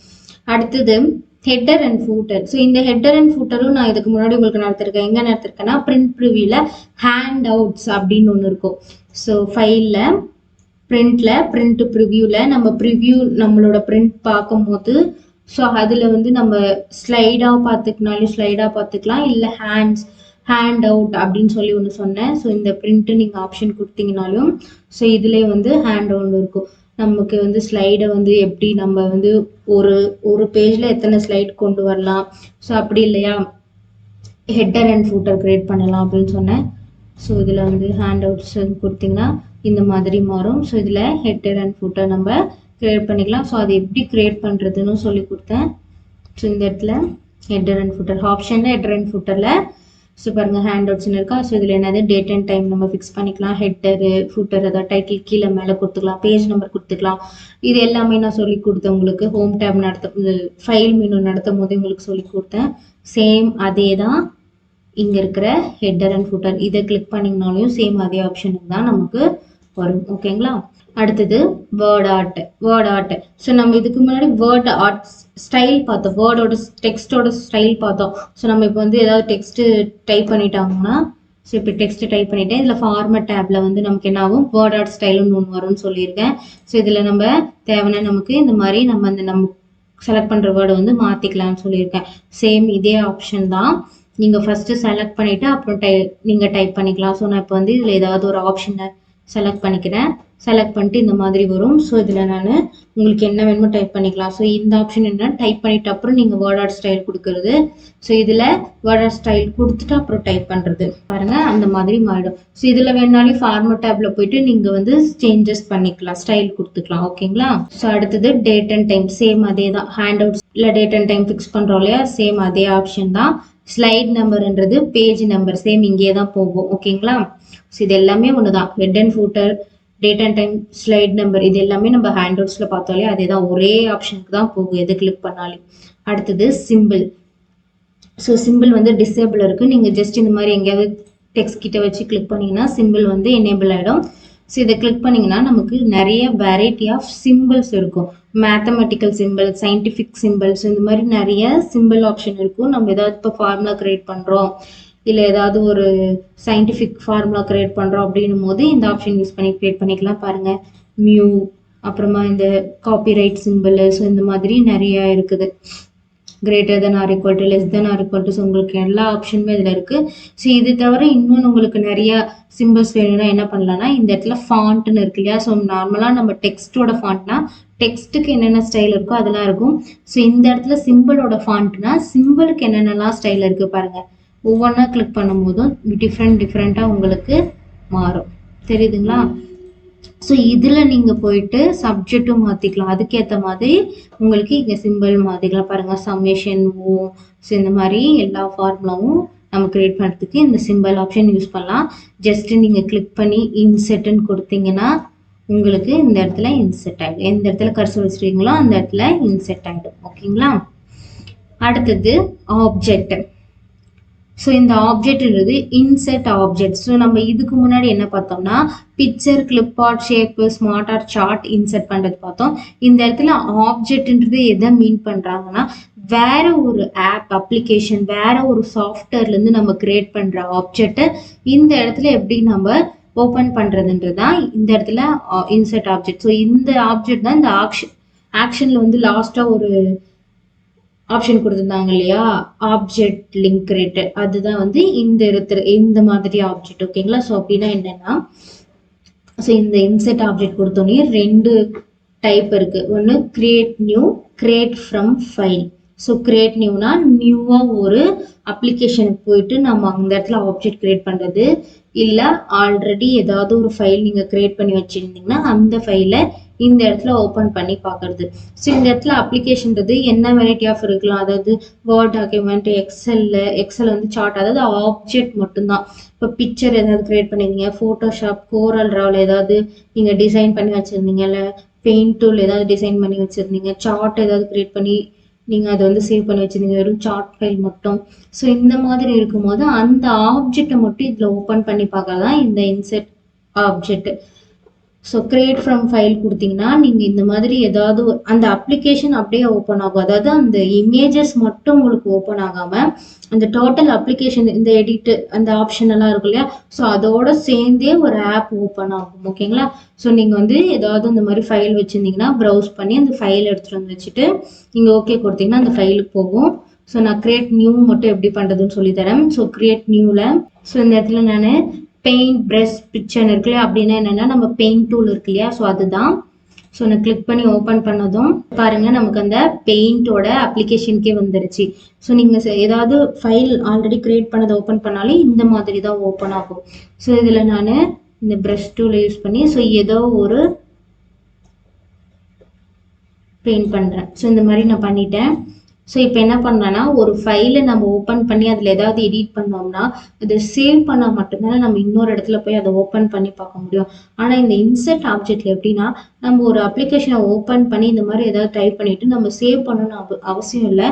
S1: அடுத்தது ஹெட்டர் அண்ட் ஃபூட்டர். ஸோ இந்த ஹெட்டர் அண்ட் ஃபூட்டரும் நான் இதுக்கு முன்னாடி உங்களுக்கு நடத்திருக்கேன். எங்கே நடத்திருக்கேன்னா பிரிண்ட் ப்ரிவியூவில் ஹேண்ட் அவுட்ஸ் அப்படின்னு ஒன்று இருக்கும். ஸோ ஃபைலில் பிரிண்ட் ப்ரிவியூவில் நம்மளோட பிரிண்ட் பார்க்கும்போது ஸோ அதில் வந்து நம்ம ஸ்லைடாக பார்த்துக்கலாம், இல்லை ஹேண்ட் அவுட் அப்படின்னு சொல்லி ஒன்று சொன்னேன். ஸோ இந்த பிரிண்ட்டு நீங்கள் ஆப்ஷன் கொடுத்தீங்கனாலும் ஸோ இதுலேயே வந்து ஹேண்ட் அவுட் இருக்கும். நமக்கு வந்து ஸ்லைடை வந்து எப்படி நம்ம வந்து ஒரு பேஜில் எத்தனை ஸ்லைட் கொண்டு வரலாம், ஸோ அப்படி இல்லையா ஹெட்டர் அண்ட் ஃபூட்டர் கிரியேட் பண்ணலாம் அப்படின்னு சொன்னேன். ஸோ இதில் வந்து ஹேண்ட் அவுட்ஸ் கொடுத்தீங்கன்னா இந்த மாதிரி மாறும். ஸோ இதில் ஹெட்டர் அண்ட் ஃபூட்டர் நம்ம கிரியேட் பண்ணிக்கலாம். ஸோ அது எப்படி கிரியேட் பண்ணுறதுன்னு சொல்லி கொடுத்தேன். ஸோ இந்த இடத்துல ஹெட்டர் அண்ட் ஃபூட்டர் ஆப்ஷனில் ஹெட்டர் அண்ட் ஃபூட்டரில் ஸோ பாருங்கள் ஹேண்ட் அவுட்ஸ்னு இருக்கா. ஸோ இதில் என்னது டேட் அண்ட் டைம் நம்ம ஃபிக்ஸ் பண்ணிக்கலாம். ஹெட்டரு ஃபூட்டர் அதாவது டைட்டில் கீழே மேலே கொடுத்துக்கலாம், பேஜ் நம்பர் கொடுத்துக்கலாம். இது எல்லாமே நான் சொல்லி கொடுத்தேன் உங்களுக்கு. ஹோம் டேப் ஃபைல் மெனு நடத்தும் போது உங்களுக்கு சொல்லி கொடுத்தேன். சேம் அதே தான் இங்கே இருக்கிற ஹெட்டர் அண்ட் ஃபூட்டர். இதை கிளிக் பண்ணிங்கனாலையும் சேம் அதே ஆப்ஷனுக்கு தான் நமக்கு வரும். ஓகேங்களா. அடுத்தது வேர்ட் ஆர்ட். ஸோ நம்ம இதுக்கு முன்னாடி வேர்ட் ஆர்ட் ஸ்டைல் பார்த்தோம், வேர்டோட டெக்ஸ்டோட ஸ்டைல் பார்த்தோம். ஸோ நம்ம இப்போ வந்து ஏதாவது டெக்ஸ்ட்டு டைப் பண்ணிட்டாங்கன்னா ஸோ இப்போ டெக்ஸ்ட்டு டைப் பண்ணிட்டேன். இதில் ஃபார்மட் டேப்பில் வந்து நமக்கு என்ன ஆகும், வேர்ட் ஆர்ட் ஸ்டைலுன்னு ஒன்று வரும்னு சொல்லியிருக்கேன். ஸோ இதில் நம்ம தேவைன்னா நமக்கு இந்த மாதிரி நம்ம செலக்ட் பண்ணுற வேர்டை வந்து மாற்றிக்கலாம்னு சொல்லியிருக்கேன். சேம் இதே ஆப்ஷன் தான். நீங்கள் ஃபஸ்ட்டு செலக்ட் பண்ணிவிட்டு அப்புறம் நீங்கள் டைப் பண்ணிக்கலாம். ஸோ நான் இப்போ வந்து இதில் ஏதாவது ஒரு ஆப்ஷனை செலக்ட் பண்ணிக்கிறேன். செலக்ட் பண்ணிட்டு இந்த மாதிரி வரும். ஸோ இதில் நான் உங்களுக்கு என்ன வேணுமோ டைப் பண்ணிக்கலாம். ஸோ இந்த ஆப்ஷன் என்ன, டைப் பண்ணிவிட்டு அப்புறம் நீங்கள் வேர்ட் ஆர்ட் ஸ்டைல் கொடுக்குறது. ஸோ இதில் வேர்ட் ஆர்ட் ஸ்டைல் கொடுத்துட்டு அப்புறம் டைப் பண்ணுறது பாருங்கள், அந்த மாதிரி மாறிடும். ஸோ இதில் வேணாலும் ஃபார்மட் டேப்பில் போயிட்டு நீங்கள் வந்து சேஞ்சஸ் பண்ணிக்கலாம், ஸ்டைல் கொடுத்துக்கலாம். ஓகேங்களா? ஸோ அடுத்தது டேட் அண்ட் டைம். சேம் அதே தான். ஹேண்ட் அவுட்ஸில் டேட் அண்ட் டைம் ஃபிக்ஸ் பண்ணுறோம் இல்லையா, சேம் அதே ஆப்ஷன் தான். ஸ்லைட் நம்பர்ன்றது பேஜ் நம்பர், சேம் இங்கே தான் போகும். ஓகேங்களா? ஸோ இது எல்லாமே ஒன்று தான். Head and footer, date and time, slide number, இது எல்லாமே நம்ம ஹேண்ட் அவுட்ஸில் பார்த்தோம் இல்லையா, அதே தான், ஒரே ஆப்ஷனுக்கு தான் போகும் எது கிளிக் பண்ணாலும். அடுத்தது சிம்பிள். ஸோ சிம்பிள் வந்து டிசேபிள் இருக்குது. நீங்கள் ஜஸ்ட் இந்த மாதிரி எங்கேயாவது டெக்ஸ்ட் கிட்ட வச்சு கிளிக் பண்ணிங்கன்னா சிம்பிள் வந்து எனேபிள் ஆகிடும். ஸோ இதை கிளிக் பண்ணிங்கன்னா நமக்கு நிறைய வெரைட்டி ஆஃப் சிம்பிள்ஸ் இருக்கும். மேத்தமெட்டிக்கல் சிம்பிள், சயின்டிஃபிக் சிம்பிள்ஸ், இந்த மாதிரி நிறைய சிம்பிள் ஆப்ஷன் இருக்கும். நம்ம ஏதாவது இப்போ ஃபார்முலா கிரியேட் பண்ணுறோம், இல்லை ஏதாவது ஒரு சயின்டிஃபிக் ஃபார்முலா கிரியேட் பண்ணுறோம் அப்படின்னும் போது இந்த ஆப்ஷன் யூஸ் பண்ணி கிரியேட் பண்ணிக்கலாம். பாருங்கள், மியூ, அப்புறமா இந்த காப்பிரைட் சிம்பிள். ஸோ இந்த மாதிரி நிறைய இருக்குது. Greater than or equal to, less than or equal to. So உங்களுக்கு எல்லா ஆப்ஷனுமே இதில் இருக்குது. ஸோ இது தவிர இன்னொன்று உங்களுக்கு நிறைய சிம்பிள்ஸ் வேணும்னா என்ன பண்ணலாம்னா, இந்த இடத்துல ஃபாண்ட்னு இருக்கு இல்லையா. ஸோ நார்மலாக நம்ம டெக்ஸ்ட்டோட ஃபாண்ட்னா டெக்ஸ்ட்டுக்கு என்னென்ன ஸ்டைல் இருக்கோ அதெல்லாம் இருக்கும். ஸோ இந்த இடத்துல சிம்பிளோட ஃபாண்ட்னா சிம்பிளுக்கு என்னென்னலாம் ஸ்டைல் இருக்குது பாருங்கள். ஒவ்வொன்றா கிளிக் பண்ணும் போதும் டிஃப்ரெண்ட்டாக உங்களுக்கு மாறும். தெரியுதுங்களா? ஸோ இதில் நீங்கள் போயிட்டு சப்ஜெக்டும் மாற்றிக்கலாம். அதுக்கேற்ற மாதிரி உங்களுக்கு இங்கே சிம்பிள் மாற்றிக்கலாம். பாருங்கள், சம்மேஷன், ஓ. ஸோ இந்த மாதிரி எல்லா ஃபார்முலாவும் நம்ம கிரியேட் பண்ணுறதுக்கு இந்த சிம்பிள் ஆப்ஷன் யூஸ் பண்ணலாம். ஜஸ்ட்டு நீங்கள் கிளிக் பண்ணி இன்செர்ட்னு கொடுத்தீங்கன்னா உங்களுக்கு இந்த இடத்துல இன்செர்ட் ஆகிடும். எந்த இடத்துல கர்சர் வச்சுருக்கீங்களோ அந்த இடத்துல இன்செர்ட் ஆகிடும். ஓகேங்களா? அடுத்தது ஆப்ஜெக்ட். ஸோ இந்த ஆப்ஜெக்ட்ன்றது இன்செர்ட் ஆப்ஜெக்ட். ஸோ நம்ம இதுக்கு முன்னாடி என்ன பார்த்தோம்னா, picture, clip art, shape, smart art, chart insert பண்ணுறது பார்த்தோம். இந்த இடத்துல ஆப்ஜெக்ட்ன்றது எதை மீன் பண்ணுறாங்கன்னா, வேற ஒரு ஆப், அப்ளிகேஷன், வேற ஒரு சாஃப்ட்வேர்லேருந்து நம்ம கிரியேட் பண்ணுற ஆப்ஜெக்டை இந்த இடத்துல எப்படி நம்ம ஓப்பன் பண்ணுறதுன்றது தான் இந்த இடத்துல இன்செர்ட் ஆப்ஜெக்ட். ஸோ இந்த ஆப்ஜெக்ட் தான் இந்த ஆக்ஷனில் வந்து லாஸ்ட்டாக ஒரு ஆப்ஷன் கொடுத்துருந்தாங்க இல்லையா, ஆப்ஜெக்ட் லிங்க் கிரியேட், அதுதான் வந்து இந்த இடத்துல இந்த மாதிரி ஆப்ஜெக்ட். ஓகேங்களா? ஸோ அப்படின்னா என்னன்னா, ஸோ இந்த இன்செர்ட் ஆப்ஜெக்ட் கொடுத்தோன்னே ரெண்டு டைப் இருக்கு. ஒன்று create new, create from file. So create நியூனா நியூவாக ஒரு அப்ளிகேஷனுக்கு போயிட்டு நம்ம அந்த இடத்துல ஆப்ஜெக்ட் கிரியேட் பண்ணுறது, இல்லை ஆல்ரெடி ஏதாவது ஒரு ஃபைல் நீங்கள் கிரியேட் பண்ணி வச்சுருந்தீங்கன்னா அந்த ஃபைலை இந்த இடத்துல ஓப்பன் பண்ணி பார்க்கறது. ஸோ இந்த இடத்துல அப்ளிகேஷன்றது என்ன வெரைட்டி ஆஃப் இருக்கலாம். அதாவது வேர்ட் டாக்குமெண்ட், எக்ஸல் வந்து சார்ட், அதாவது ஆப்ஜெக்ட் மட்டும்தான். இப்போ பிக்சர் ஏதாவது கிரியேட் பண்ணியிருந்தீங்க, ஃபோட்டோஷாப், கோரல் ட்ராவில் ஏதாவது நீங்கள் டிசைன் பண்ணி வச்சுருந்தீங்க, இல்லை பெயிண்ட் டூல் ஏதாவது டிசைன் பண்ணி வச்சுருந்தீங்க, சார்ட் ஏதாவது கிரியேட் பண்ணி நீங்கள் அதை வந்து சேவ் பண்ணி வச்சுருந்தீங்க, வெறும் சார்ட் ஃபைல் மட்டும். ஸோ இந்த மாதிரி இருக்கும்போது அந்த ஆப்ஜெக்டை மட்டும் இதில் ஓப்பன் பண்ணி பார்க்கறதான் இந்த insert object. So create from file கொடுத்தீங்கன்னா நீங்கள் இந்த மாதிரி ஏதாவது அந்த அப்ளிகேஷன் அப்படியே ஓப்பன் ஆகும். அதாவது அந்த இமேஜஸ் மட்டும் உங்களுக்கு ஓப்பன் ஆகாமல் அந்த டோட்டல் அப்ளிகேஷன், இந்த எடிட்டு, அந்த ஆப்ஷன் எல்லாம் இருக்கும் இல்லையா, ஸோ அதோட சேர்ந்தே ஒரு ஆப் ஓப்பன் ஆகும். ஓகேங்களா? ஸோ நீங்கள் வந்து ஏதாவது இந்த மாதிரி ஃபைல் வச்சுருந்தீங்கன்னா ப்ரௌஸ் பண்ணி அந்த ஃபைல் எடுத்துகிட்டு வந்து வச்சுட்டு நீங்கள் ஓகே கொடுத்தீங்கன்னா அந்த ஃபைலுக்கு போகும். ஸோ நான் கிரியேட் நியூ மட்டும் எப்படி பண்ணுறதுன்னு சொல்லித்தரேன். ஸோ கிரியேட் நியூவில் ஸோ இந்த இடத்துல நான் பெயிண்ட் ப்ரஷ் பிக்சர் இருக்குல்லையா, அப்படின்னா என்னென்னா நம்ம பெயிண்ட் டூல் இருக்கு இல்லையா, ஸோ அதுதான். ஸோ நான் கிளிக் பண்ணி ஓப்பன் பண்ணதும் பாருங்கள் நமக்கு அந்த பெயிண்டோட அப்ளிகேஷனுக்கே வந்துருச்சு. ஸோ நீங்கள் ஏதாவது ஃபைல் ஆல்ரெடி கிரியேட் பண்ணதை ஓப்பன் பண்ணாலும் இந்த மாதிரி தான் ஓப்பன் ஆகும். ஸோ இதில் நான் இந்த ப்ரஷ் டூலை யூஸ் பண்ணி ஸோ ஏதோ ஒரு பெயிண்ட் பண்ணுறேன். ஸோ இந்த மாதிரி நான் பண்ணிட்டேன். ஸோ இப்போ என்ன பண்ணலான்னா, ஒரு ஃபைலை நம்ம ஓப்பன் பண்ணி அதில் ஏதாவது எடிட் பண்ணோம்னா அதை சேவ் பண்ணால் மட்டும்தானே நம்ம இன்னொரு இடத்துல போய் அதை ஓப்பன் பண்ணி பார்க்க முடியும். ஆனால் இந்த இன்செர்ட் ஆப்ஜெக்டில் எப்படின்னா, நம்ம ஒரு அப்ளிகேஷனை ஓப்பன் பண்ணி இந்த மாதிரி ஏதாவது டைப் பண்ணிவிட்டு நம்ம சேவ் பண்ணணும்னு அவசியம் இல்லை.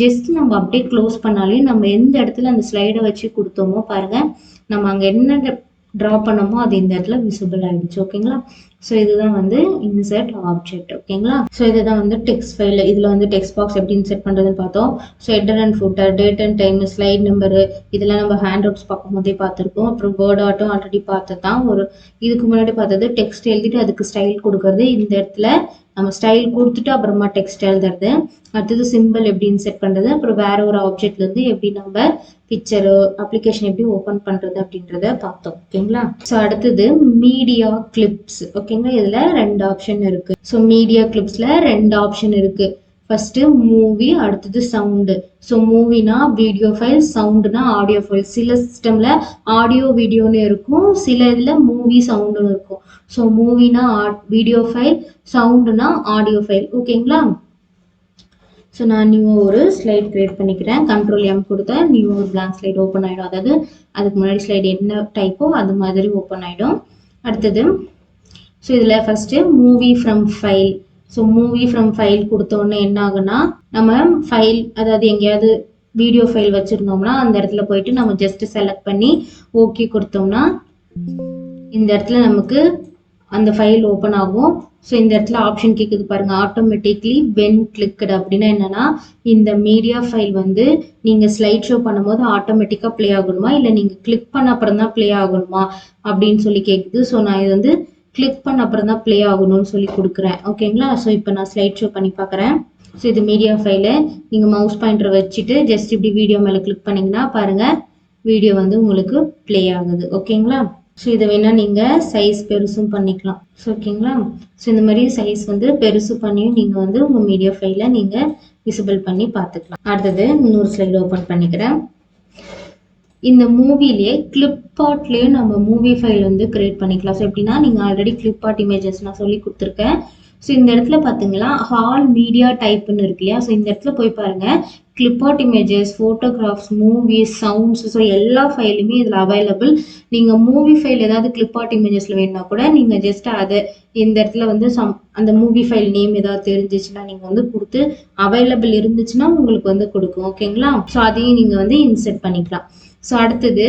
S1: ஜஸ்ட் நம்ம அப்படியே க்ளோஸ் பண்ணாலே நம்ம எந்த இடத்துல அந்த ஸ்லைடை வச்சு கொடுத்தோமோ பாருங்கள், நம்ம அங்கே என்ன ட்ரா பண்ணோமோ அது இந்த இடத்துல விசிபிள் ஆகிடுச்சு. ஓகேங்களா? ஸோ இதுதான் வந்து இன்சர்ட் ஆப்ஜெக்ட். ஓகேங்களா? ஸோ இதுதான் வந்து டெக்ஸ்ட் ஃபைல். இதில் வந்து டெக்ஸ்ட் பாக்ஸ் எப்படி இன்சர்ட் பண்ணுறதுன்னு பார்த்தோம். So header and footer, date and time, slide number, இதெல்லாம் நம்ம ஹேண்ட் அவுட்ஸ் பார்க்கும் போதே பார்த்துருக்கோம். அப்புறம் வேர்ட் ஆட்டும் ஆல்ரெடி பார்த்து தான் இதுக்கு முன்னாடி பார்த்தது டெக்ஸ்ட் எழுதிட்டு அதுக்கு ஸ்டைல் கொடுக்கறது. இந்த இடத்துல நம்ம ஸ்டைல் கொடுத்துட்டு அப்புறமா டெக்ஸ்ட் எழுதுறது. அடுத்தது சிம்பிள் எப்படி இன்செர்ட் பண்ணுறது, அப்புறம் வேற ஒரு ஆப்ஜெக்ட்லேருந்து எப்படி நம்ம பிக்சரு அப்ளிகேஷன் எப்படி ஓப்பன் பண்ணுறது அப்படின்றத பார்த்தோம். ஓகேங்களா? ஸோ அடுத்தது மீடியா கிளிப்ஸ். ஓகேங்களா? இதில் 2 ஆப்ஷன் இருக்குது. ஸோ மீடியா கிளிப்ஸில் 2 ஆப்ஷன் இருக்குது. ஃபர்ஸ்ட் மூவி, அடுத்தது சவுண்டு. ஸோ மூவினா வீடியோ ஃபைல், சவுண்டுனா ஆடியோ ஃபைல். சில சிஸ்டம்ல ஆடியோ வீடியோன்னு இருக்கும், சில இதில் மூவி சவுண்டுன்னு இருக்கும். ஸோ மூவினா வீடியோ ஃபைல், சவுண்டுனா ஆடியோ ஃபைல். ஓகேங்களா? ஸோ நான் நியூ ஒரு ஸ்லைட் கிரியேட் பண்ணிக்கிறேன். கண்ட்ரோல் எம் கொடுத்தா நியூ ஒரு பிளாங்க் ஸ்லைட் ஓப்பன் ஆகிடும். அதாவது அதுக்கு முன்னாடி ஸ்லைட் என்ன டைப்போ அது மாதிரி ஓப்பன் ஆகிடும். அடுத்தது ஸோ இதில் first movie from file. So movie from file கொடுத்தோன்னே என்ன ஆகுனா, நம்ம ஃபைல் அதாவது எங்கேயாவது வீடியோ ஃபைல் வச்சுருந்தோம்னா அந்த இடத்துல போயிட்டு நம்ம ஜஸ்ட் செலக்ட் பண்ணி ஓகே கொடுத்தோம்னா இந்த இடத்துல நமக்கு அந்த ஃபைல் ஓப்பன் ஆகும். ஸோ இந்த இடத்துல ஆப்ஷன் கேட்குது பாருங்க, ஆட்டோமேட்டிக்லி வென் கிளிக்டு. அப்படின்னா என்னன்னா, இந்த மீடியா ஃபைல் வந்து நீங்கள் ஸ்லைட் ஷோ பண்ணும்போது ஆட்டோமேட்டிக்காக ப்ளே ஆகணுமா, இல்லை நீங்கள் கிளிக் பண்ண அப்புறம் தான் ப்ளே ஆகணுமா அப்படின்னு சொல்லி கேட்குது. ஸோ நான் இது வந்து கிளிக் பண்ண அப்புறம் தான் ப்ளே ஆகணும்னு சொல்லி கொடுக்குறேன். ஓகேங்களா? ஸோ இப்போ நான் ஸ்லைட் ஷோ பண்ணி பார்க்குறேன். ஸோ இது மீடியா ஃபைலு. நீங்கள் மவுஸ் பாயிண்டர் வச்சுட்டு ஜஸ்ட் இப்படி வீடியோ மேலே கிளிக் பண்ணிங்கன்னா பாருங்கள், வீடியோ வந்து உங்களுக்கு ப்ளே ஆகுது. ஓகேங்களா? ஸோ இதை வேணால் நீங்கள் சைஸ் பெருசும் பண்ணிக்கலாம். ஸோ ஓகேங்களா? ஸோ இந்த மாதிரி சைஸ் வந்து பெருசு பண்ணியும் நீங்கள் வந்து உங்கள் மீடியா ஃபைலை நீங்கள் விசிபிள் பண்ணி பார்த்துக்கலாம். அடுத்தது இன்னொரு ஸ்லைடு ஓப்பன் பண்ணிக்கிறேன். இந்த மூவிலேயே கிளிப்ஆர்ட்லேயும் நம்ம மூவி ஃபைல் வந்து கிரியேட் பண்ணிக்கலாம். ஸோ எப்படின்னா, நீங்கள் ஆல்ரெடி கிளிப்ஆர்ட் இமேஜஸ் நான் சொல்லி கொடுத்துருக்கேன். ஸோ இந்த இடத்துல பார்த்தீங்களா, ஹால் மீடியா டைப்புன்னு இருக்கு இல்லையா? ஸோ இந்த இடத்துல போய் பாருங்கள், clip art images, photographs, movies, sounds, so எல்லா ஃபைலுமே இதில் அவைலபிள். நீங்கள் மூவி ஃபைல் ஏதாவது கிளிப்ஆர்ட் இமேஜஸில் வேணும்னா கூட நீங்கள் ஜஸ்ட் அதை இந்த இடத்துல வந்து அந்த மூவி ஃபைல் நேம் ஏதாவது தெரிஞ்சிச்சுன்னா நீங்கள் வந்து கொடுத்து அவைலபிள் இருந்துச்சுன்னா உங்களுக்கு வந்து கொடுக்கும். ஓகேங்களா? ஸோ அதையும் நீங்கள் வந்து இன்செர்ட் பண்ணிக்கலாம். ஸோ அடுத்தது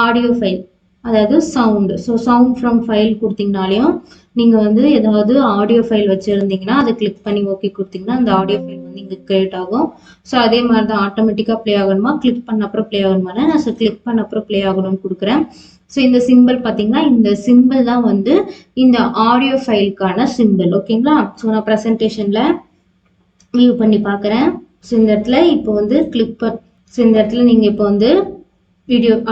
S1: ஆடியோ ஃபைல், அதாவது sound. So sound from file கொடுத்தீங்கனாலையும் நீங்கள் வந்து ஏதாவது ஆடியோ ஃபைல் வச்சுருந்தீங்கன்னா அதை கிளிக் பண்ணி ஓகே கொடுத்தீங்கன்னா அந்த ஆடியோ ஃபைல் வந்து இங்கே கிரியேட் ஆகும். ஸோ அதே மாதிரி தான் ஆட்டோமேட்டிக்காக ப்ளே ஆகணுமா, கிளிக் பண்ண அப்புறம் ப்ளே ஆகணுமா, நான் கிளிக் பண்ண அப்புறம் ப்ளே ஆகணும்னு கொடுக்குறேன். ஸோ இந்த சிம்பிள் பார்த்தீங்கன்னா, இந்த சிம்பிள் தான் வந்து இந்த ஆடியோ ஃபைலுக்கான சிம்பிள். ஓகேங்களா? ஸோ நான் ப்ரெசன்டேஷனில் வியூ பண்ணி பார்க்குறேன். ஸோ இந்த இடத்துல இப்போ வந்து ஸோ இந்த இடத்துல நீங்கள் இப்போ வந்து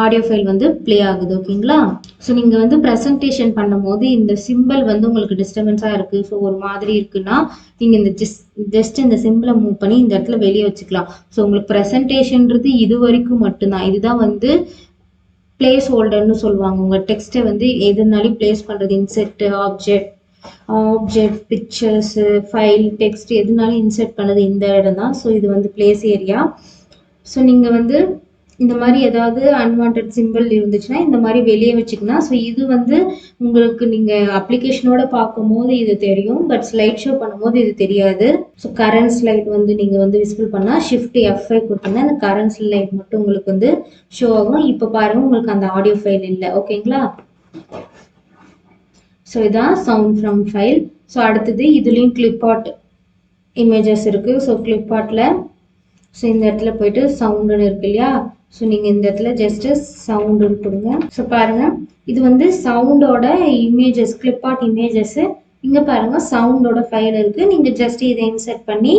S1: ஆடியோ ஃபைல் வந்து ப்ளே ஆகுது. ஓகேங்களா? ஸோ நீங்கள் வந்து ப்ரெசன்டேஷன் பண்ணும்போது இந்த சிம்பிள் வந்து உங்களுக்கு டிஸ்டர்பன்ஸாக இருக்குது, ஸோ ஒரு மாதிரி இருக்குன்னா நீங்கள் இந்த ஜஸ்ட் இந்த சிம்பிளை மூவ் பண்ணி இந்த இடத்துல வெளியே வச்சுக்கலாம். ஸோ உங்களுக்கு ப்ரெசன்டேஷன்றது இது வரைக்கும் மட்டும்தான். இதுதான் வந்து பிளேஸ் ஹோல்டர்னு சொல்லுவாங்க. உங்கள் டெக்ஸ்ட்டை வந்து எதுனாலும் பிளேஸ் பண்ணுறது, insert object pictures, file, text எதுனாலும் இன்செர்ட் பண்ணது இந்த இடம் தான். ஸோ இது வந்து பிளேஸ் ஏரியா. ஸோ நீங்கள் வந்து இந்த மாதிரி ஏதாவது அன்வான்ட் சிம்பிள் இருந்துச்சுன்னா இந்த மாதிரி வெளியே வச்சுக்கலாம். ஸோ இது வந்து உங்களுக்கு நீங்கள் அப்ளிகேஷனோட பார்க்கும்போது இது தெரியும், பட் ஸ்லைட் ஷோ பண்ணும்போது இது தெரியாது. ஸோ கரண்ட் ஸ்லைட் வந்து நீங்கள் வந்து விசிபிள் பண்ணால் ஷிஃப்ட் F5 கொடுத்தீங்கன்னா அந்த கரண்ட் ஸ்லைட் மட்டும் உங்களுக்கு வந்து ஷோ ஆகும். இப்போ பாருங்கள், உங்களுக்கு அந்த ஆடியோ ஃபைல் இல்லை. ஓகேங்களா? ஸோ இதான் சவுண்ட் ஃப்ரம் ஃபைல். ஸோ அடுத்தது இதுலேயும் கிளிப்ஆர்ட் இமேஜஸ் இருக்குது. ஸோ கிளிப்ஆர்ட்டில் ஸோ இந்த இடத்துல போயிட்டு சவுண்டுன்னு இருக்கு இல்லையா? ஸோ நீங்கள் இந்த இடத்துல ஜஸ்ட்டு சவுண்டுன்னு கொடுங்க. ஸோ பாருங்கள், இது வந்து சவுண்டோட இமேஜஸ், கிளிப்ஆர்ட் இமேஜஸ்ஸு. இங்கே பாருங்கள், சவுண்டோட ஃபைல் இருக்குது. நீங்கள் ஜஸ்ட் இதை இன்செர்ட் பண்ணி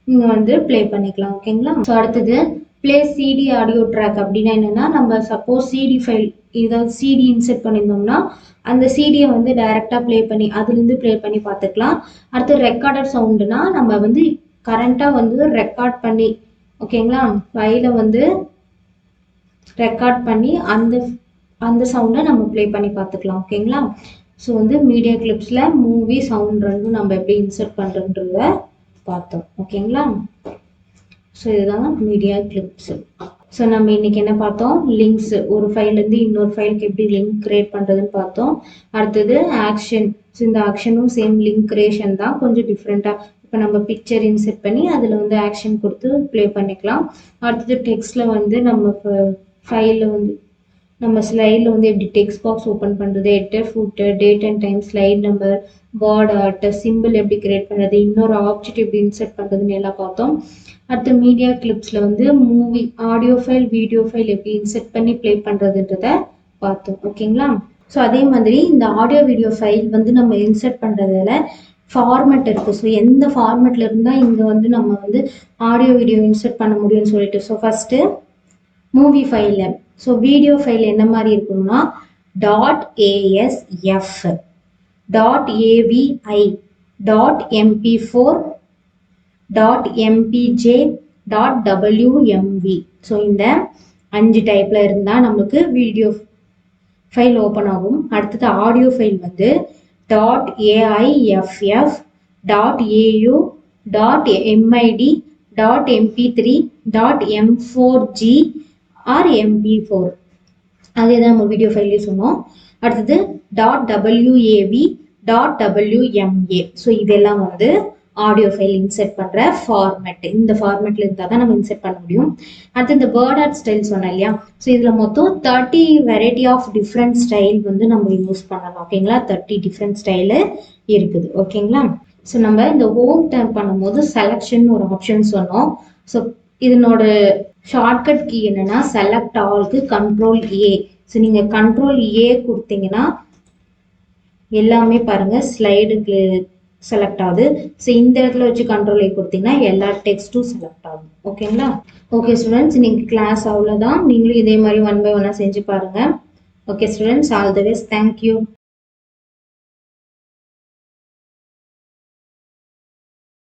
S1: நீங்கள் வந்து ப்ளே பண்ணிக்கலாம். ஓகேங்களா? ஸோ அடுத்தது ப்ளே சிடி ஆடியோ ட்ராக். அப்படின்னா என்னென்னா, நம்ம சப்போஸ் சிடி ஃபைல் ஏதாவது சிடி இன்செர்ட் பண்ணியிருந்தோம்னா அந்த சிடியை வந்து டைரெக்டாக ப்ளே பண்ணி அதுலேருந்து ப்ளே பண்ணி பார்த்துக்கலாம். அடுத்து ரெக்கார்டட் சவுண்டுனா நம்ம வந்து கரண்ட்டாக வந்து ரெக்கார்ட் பண்ணி, ஓகேங்களா, ஃபைலை வந்து ரெக்கார்ட் பண்ணி அந்த சவுண்டை நம்ம ப்ளே பண்ணி பார்த்துக்கலாம். ஓகேங்களா? ஸோ வந்து மீடியா கிளிப்ஸில் மூவி சவுண்ட் ரெண்டும் நம்ம எப்படி இன்செர்ட் பண்ணுறன்றத பார்த்தோம். ஓகேங்களா? ஸோ இதுதான் மீடியா கிளிப்ஸு. ஸோ நம்ம இன்றைக்கி என்ன பார்த்தோம்? லிங்க்ஸு, ஒரு ஃபைல்லேருந்து இன்னொரு ஃபைலுக்கு எப்படி லிங்க் க்ரியேட் பண்ணுறதுன்னு பார்த்தோம். அடுத்தது ஆக்ஷன். ஸோ இந்த ஆக்ஷனும் சேம் லிங்க் க்ரியேஷன் தான், கொஞ்சம் டிஃப்ரெண்ட்டாக. இப்போ நம்ம பிக்சர் இன்செர்ட் பண்ணி அதில் வந்து ஆக்ஷன் கொடுத்து ப்ளே பண்ணிக்கலாம். அடுத்தது டெக்ஸ்ட்டில் வந்து நம்ம ஃபைலில் வந்து நம்ம ஸ்லைடில் வந்து எப்படி டெக்ஸ்ட் பாக்ஸ் ஓப்பன் பண்ணுறது, header footer, date and time, slide number, word art, simple எப்படி கிரியேட் பண்ணுறது, இன்னொரு ஆப்ஜெக்ட் எப்படி இன்சர்ட் பண்ணுறதுன்னு எல்லாம் பார்த்தோம். அடுத்து மீடியா கிளிப்ஸில் வந்து movie audio file, video file எப்படி இன்சர்ட் பண்ணி ப்ளே பண்ணுறதுன்றத பார்த்தோம். ஓகேங்களா? ஸோ அதே மாதிரி இந்த ஆடியோ வீடியோ ஃபைல் வந்து நம்ம இன்சர்ட் பண்ணுறதுல ஃபார்மேட் இருக்குது. ஸோ எந்த ஃபார்மேட்டில் இருந்தால் இங்கே வந்து நம்ம வந்து ஆடியோ வீடியோ இன்சர்ட் பண்ண முடியும்னு சொல்லிட்டு, ஸோ ஃபஸ்ட்டு மூவி ஃபைலில், ஸோ வீடியோ ஃபைல் என்ன மாதிரி இருக்கணும்னா .asf, .avi, .mp4, .mpj, .wmv. So இந்த 5 டைப்பில் இருந்தால் நமக்கு வீடியோ ஃபைல் ஓப்பன் ஆகும். அடுத்தது ஆடியோ ஃபைல் வந்து .aiff, .au, .mid, .mp3, .m4g or mp4. அதே தான் நம்ம வீடியோ ஃபைல்லையும் சொன்னோம். அடுத்தது .wav, .wma. ஸோ இதெல்லாம் வந்து ஆடியோ ஃபைல் இன்சர்ட் பண்ணுற ஃபார்மேட். இந்த ஃபார்மேட்டில் இருந்தால் தான் நம்ம இன்சர்ட் பண்ண முடியும். அடுத்து இந்த வேர்ட் ஆர்ட் ஸ்டைல் சொன்னேன் இல்லையா? ஸோ இதில் மொத்தம் 30 வெரைட்டி ஆஃப் டிஃப்ரெண்ட் ஸ்டைல் வந்து நம்ம யூஸ் பண்ணலாம். ஓகேங்களா? 30 டிஃப்ரெண்ட் ஸ்டைலு இருக்குது. ஓகேங்களா? ஸோ நம்ம இந்த ஹோம் டேப் பண்ணும்போது செலக்ஷன் ஒரு ஆப்ஷன் சொன்னோம். ஸோ இதனோட ஷார்ட்கட் கீ என்னன்னா செலக்ட் ஆல்க்கு Ctrl+A. ஸோ நீங்கள் Ctrl+A கொடுத்தீங்கன்னா எல்லாமே பாருங்க ஸ்லைடுக்கு செலக்ட் ஆகுது. ஸோ இந்த இடத்துல வச்சு Ctrl+A கொடுத்தீங்கன்னா எல்லா டெக்ஸ்ட்டும் செலக்ட் ஆகும். ஓகேங்களா? ஓகே ஸ்டூடெண்ட்ஸ், இன்னைக்கு கிளாஸ் அவ்வளோதான். நீங்களும் இதே மாதிரி 1 by 1 செஞ்சு பாருங்க. Okay students, all the best. Thank you.